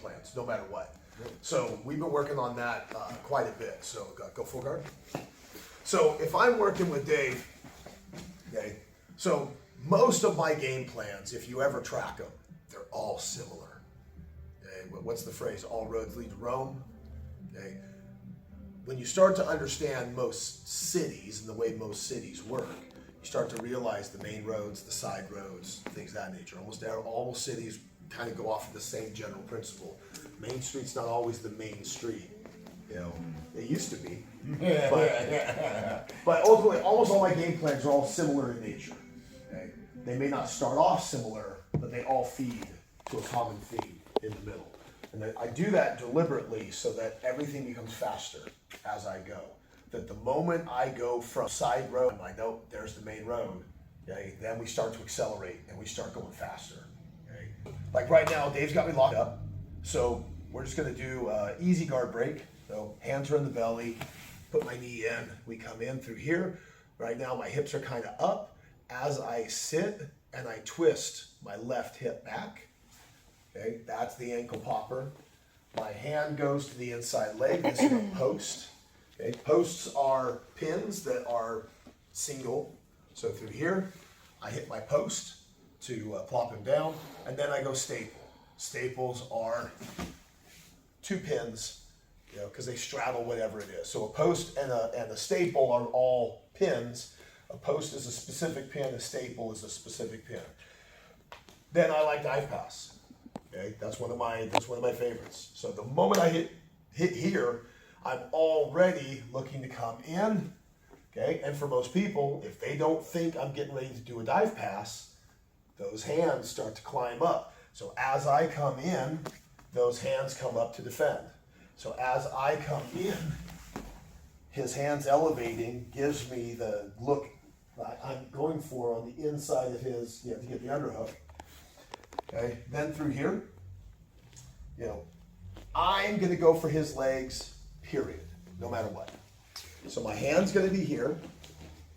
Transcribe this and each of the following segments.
plans, no matter what. So we've been working on that quite a bit. So go full guard. So if I'm working with Dave, okay, so most of my game plans, if you ever track them, they're all similar. Okay, what's the phrase? All roads lead to Rome. Okay, when you start to understand most cities and the way most cities work, you start to realize the main roads, the side roads, things of that nature. All cities kind of go off of the same general principle. Main Street's not always the main street. You know, it used to be. But ultimately, almost all my game plans are all similar in nature. Okay? They may not start off similar, but they all feed to a common theme in the middle. And I do that deliberately so that everything becomes faster as I go. That the moment I go from side road, I know there's the main road, okay, then we start to accelerate and we start going faster. Okay? Like right now, Dave's got me locked up, so we're just gonna do easy guard break. So hands are in the belly, put my knee in, we come in through here. Right now my hips are kind of up. As I sit and I twist my left hip back, okay, that's the ankle popper. My hand goes to the inside leg, this is a post. Okay, posts are pins that are single. So through here, I hit my post to plop him down, and then I go staple. Staples are 2 pins, you know, because they straddle whatever it is. So a post and a staple are all pins. A post is a specific pin, a staple is a specific pin. Then I like dive pass. Okay, that's one of my favorites. So the moment I hit here, I'm already looking to come in. Okay, and for most people, if they don't think I'm getting ready to do a dive pass, those hands start to climb up. So as I come in, those hands come up to defend. So as I come in, his hands elevating gives me the look I'm going for on the inside of his, to get the underhook. Okay, then through here, I'm gonna go for his legs, period, no matter what. So my hand's gonna be here,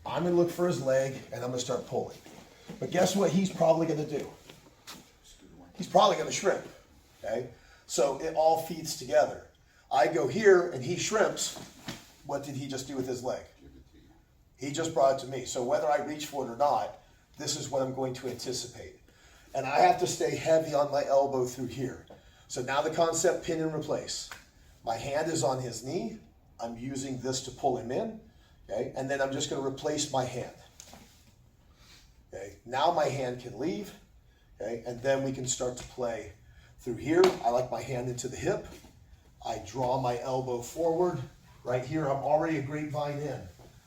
I'm gonna look for his leg, and I'm gonna start pulling. But guess what he's probably gonna do? He's probably gonna shrimp, okay? So it all feeds together. I go here and he shrimps. What did he just do with his leg? He just brought it to me. So whether I reach for it or not, this is what I'm going to anticipate. And I have to stay heavy on my elbow through here. So now the concept, pin and replace. My hand is on his knee. I'm using this to pull him in, okay? And then I'm just gonna replace my hand. Okay, now my hand can leave, okay? And then we can start to play through here. I like my hand into the hip. I draw my elbow forward. Right here, I'm already a grapevine in.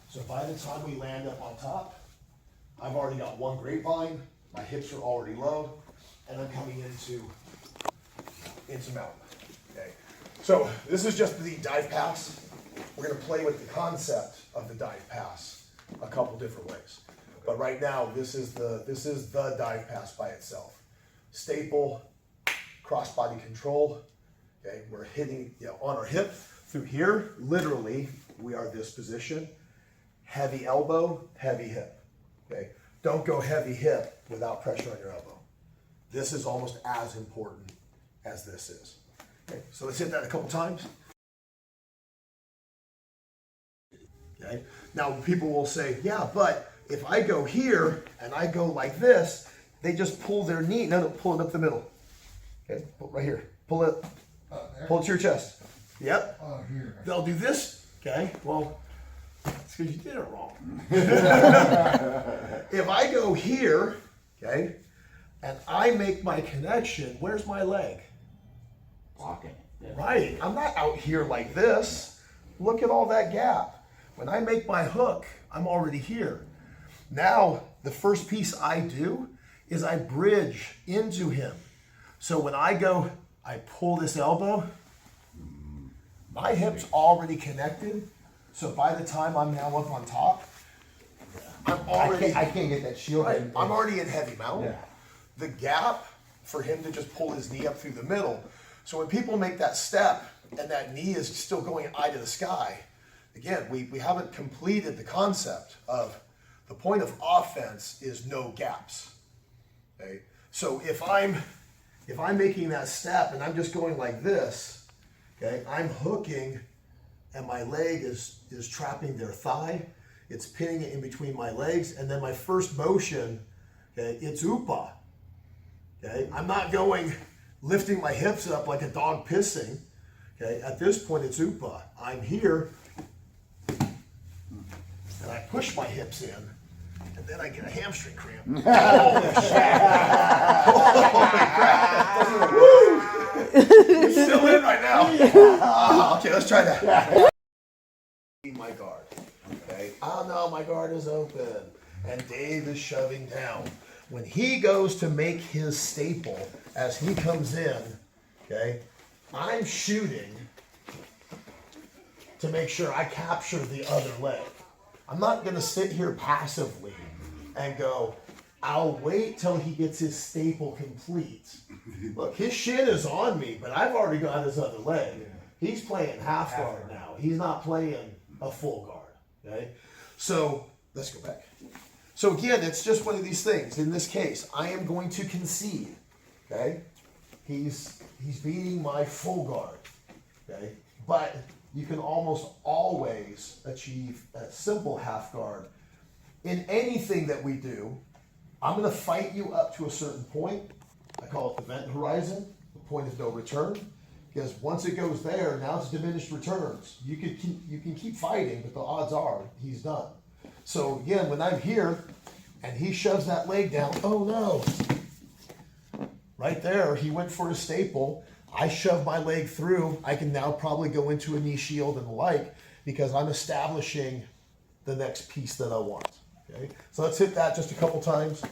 So by the time we land up on top, I've already got one grapevine, my hips are already low, and I'm coming into mountain. Okay. So this is just the dive pass. We're gonna play with the concept of the dive pass a couple different ways. But right now, this is the dive pass by itself. Staple, crossbody control. Okay, we're hitting on our hip through here. Literally, we are this position. Heavy elbow, heavy hip. Okay, don't go heavy hip without pressure on your elbow. This is almost as important as this is. Okay, so let's hit that a couple times. Okay, now people will say, yeah, but if I go here and I go like this, they just pull their knee. No, pull it up the middle. Okay, pull right here. Pull it. Pull it to your chest. Yep. Oh, here. They'll do this. Okay. Well, it's because you did it wrong. If I go here, okay, and I make my connection, where's my leg? Blocking. Yeah. Right. I'm not out here like this. Look at all that gap. When I make my hook, I'm already here. Now, the first piece I do is I bridge into him. So when I go, I pull this elbow, my hip's already connected. So by the time I'm now up on top, I'm already... I can't get that shield. Right, I'm already in heavy mount. Yeah. The gap for him to just pull his knee up through the middle. So when people make that step and that knee is still going eye to the sky, again, we haven't completed the concept of the point of offense is no gaps. Okay? So if I'm if I'm making that step and I'm just going like this, okay, I'm hooking and my leg is trapping their thigh. It's pinning it in between my legs. And then my first motion, okay, it's upa. Okay, I'm not going lifting my hips up like a dog pissing. Okay, at this point it's upa. I'm here and I push my hips in and then I get a hamstring cramp. Holy shit! Holy crap! Woo! It's still in right now. Okay, let's try that. My guard. Okay. Oh no, my guard is open. And Dave is shoving down. When he goes to make his staple, as he comes in, okay, I'm shooting to make sure I capture the other leg. I'm not going to sit here passively and go, I'll wait till he gets his staple complete. Look, his shin is on me, but I've already got his other leg. He's playing half guard now. He's not playing a full guard. Okay? So let's go back. So again, it's just one of these things. In this case, I am going to concede. Okay? He's beating my full guard. Okay? But you can almost always achieve a simple half guard. In anything that we do, I'm going to fight you up to a certain point. I call it the vent horizon, the point of no return. Because once it goes there, now it's diminished returns. You can keep fighting, but the odds are he's done. So again, when I'm here and he shoves that leg down, oh no. Right there, he went for a staple. I shove my leg through. I can now probably go into a knee shield and the like because I'm establishing the next piece that I want. Okay, so let's hit that just a couple times.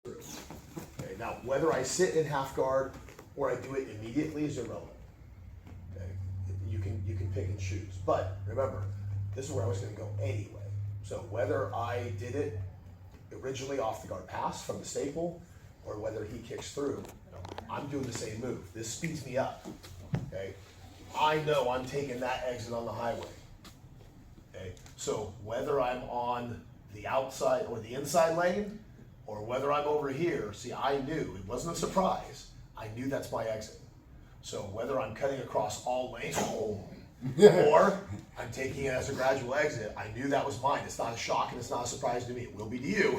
Okay, now whether I sit in half guard or I do it immediately is irrelevant. Okay, you can pick and choose. But remember, this is where I was going to go anyway. So whether I did it originally off the guard pass from the staple or whether he kicks through, I'm doing the same move. This speeds me up. Okay, I know I'm taking that exit on the highway. Okay, so whether I'm on the outside or the inside lane, or whether I'm over here, see, I knew, it wasn't a surprise, I knew that's my exit. So whether I'm cutting across all lanes, or I'm taking it as a gradual exit, I knew that was mine. It's not a shock and it's not a surprise to me. It will be to you.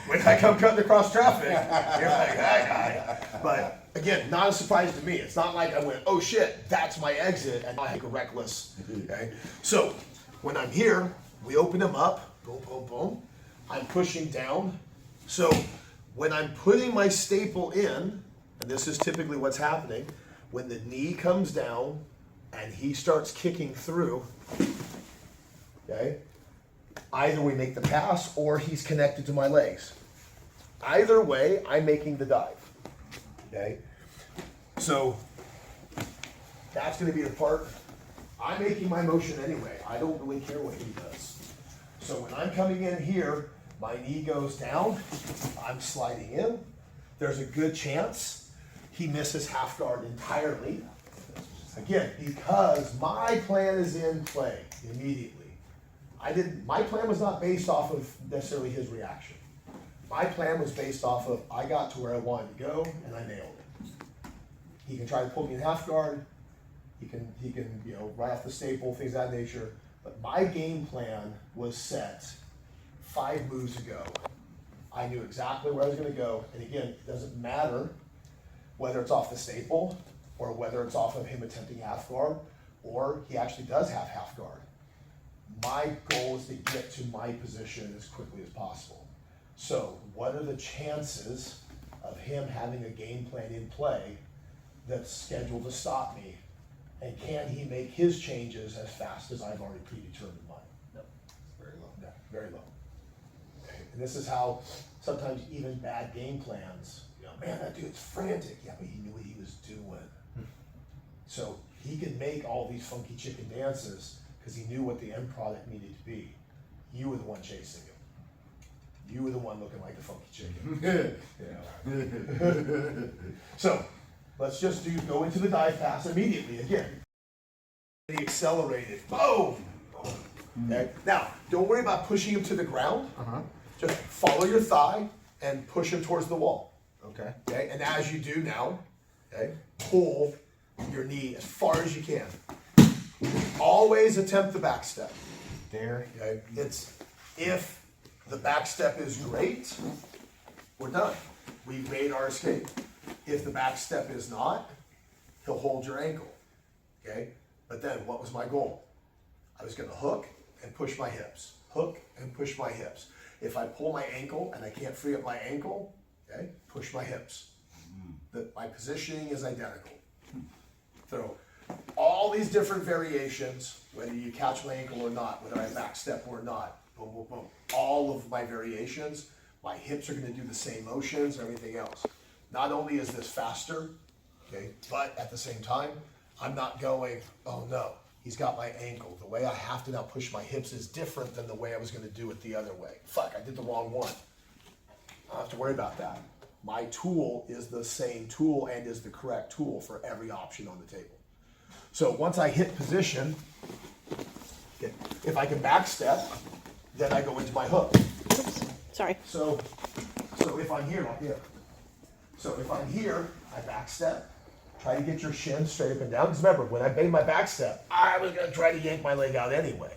When I come cutting across traffic, you're like, that guy. But again, not a surprise to me. It's not like I went, oh shit, that's my exit, and I take a reckless, okay? So when I'm here, we open them up, boom, boom, boom. I'm pushing down. So when I'm putting my staple in, and this is typically what's happening, when the knee comes down and he starts kicking through, okay, either we make the pass or he's connected to my legs. Either way, I'm making the dive, okay? So that's gonna be the part, I'm making my motion anyway. I don't really care what he does. So when I'm coming in here, my knee goes down, I'm sliding in. There's a good chance he misses half guard entirely. Again, because my plan is in play immediately. My plan was not based off of necessarily his reaction. My plan was based off of, I got to where I wanted to go and I nailed it. He can try to pull me in half guard. He can, right off the staple, things of that nature. But my game plan was set 5 moves ago. I knew exactly where I was going to go. And again, it doesn't matter whether it's off the staple or whether it's off of him attempting half guard or he actually does have half guard. My goal is to get to my position as quickly as possible. So what are the chances of him having a game plan in play that's scheduled to stop me? And can he make his changes as fast as I've already predetermined mine? No. Very low. Yeah, very low. Okay. And this is how sometimes even bad game plans, man, that dude's frantic. Yeah, but he knew what he was doing. So he could make all these funky chicken dances because he knew what the end product needed to be. You were the one chasing him. You were the one looking like the funky chicken. So let's just go into the dive pass immediately again. He accelerated. Boom! Okay. Now, don't worry about pushing him to the ground. Just follow your thigh and push him towards the wall. Okay. Okay, and as you do now, okay, pull your knee as far as you can. Always attempt the back step. There. Okay, it's if the back step is great, we're done. We've made our escape. If the back step is not, he'll hold your ankle. Okay, but then what was my goal? I was going to hook and push my hips. Hook and push my hips. If I pull my ankle and I can't free up my ankle, okay, push my hips. My positioning is identical. Throw all these different variations, whether you catch my ankle or not, whether I back step or not, boom, boom, boom. All of my variations, my hips are going to do the same motions, everything else. Not only is this faster, okay, but at the same time, I'm not going, oh no, he's got my ankle. The way I have to now push my hips is different than the way I was going to do it the other way. Fuck, I did the wrong one. I don't have to worry about that. My tool is the same tool and is the correct tool for every option on the table. So once I hit position, if I can back step, then I go into my hook. Oops, sorry. So if I'm here, like here. So if I'm here, I back step, try to get your shin straight up and down. Because remember, when I made my back step, I was going to try to yank my leg out anyway.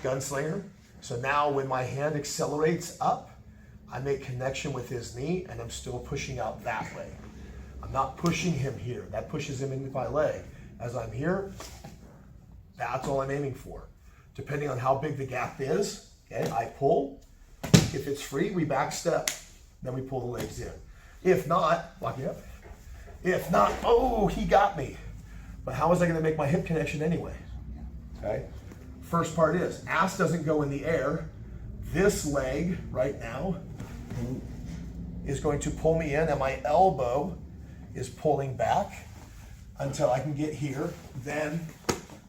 Gunslinger. So now when my hand accelerates up, I make connection with his knee and I'm still pushing out that way. I'm not pushing him here. That pushes him into my leg. As I'm here, that's all I'm aiming for. Depending on how big the gap is, okay, I pull. If it's free, we back step. Then we pull the legs in. If not, lock it up. If not, oh, he got me. But how was I gonna make my hip connection anyway? Okay. First part is, ass doesn't go in the air. This leg right now is going to pull me in and my elbow is pulling back until I can get here. Then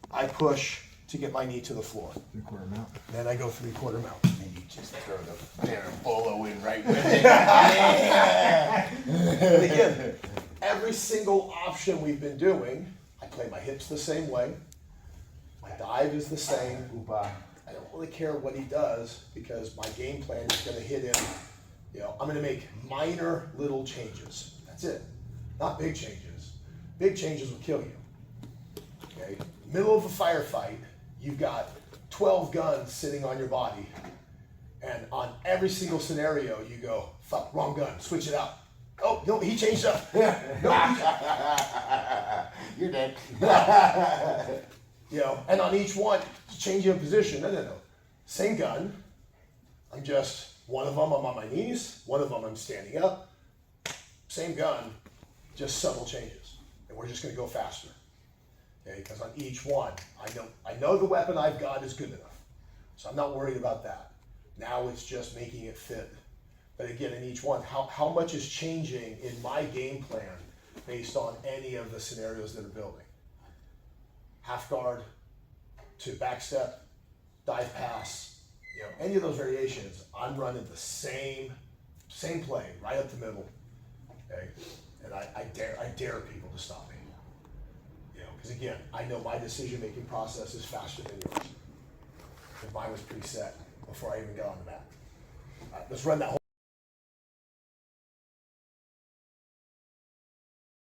I push to get my knee to the floor. 3/4 mount. Then I go 3/4 mount. And you just throw the parabolo in right with it. And again, every single option we've been doing, I play my hips the same way. My dive is the same. I don't really care what he does because my game plan is going to hit him. You know, I'm going to make minor little changes. That's it. Not big changes. Big changes will kill you. Okay? Middle of a firefight, you've got 12 guns sitting on your body. And on every single scenario, you go, fuck, wrong gun, switch it out. Oh, no, he changed up. No, You're dead. you know, and on each one, changing position. No. Same gun. I'm just, one of them I'm on my knees, one of them I'm standing up. Same gun, just subtle changes. And we're just gonna go faster. Okay, because on each one, I know the weapon I've got is good enough. So I'm not worried about that. Now it's just making it fit. But again, in each one, how much is changing in my game plan based on any of the scenarios that are building? Half guard to back step, dive pass, you know, any of those variations, I'm running the same play right up the middle. Okay, and I dare people to stop me. You know, because again, I know my decision-making process is faster than yours. Because mine was pretty set before I even got on the mat. All right, let's run that whole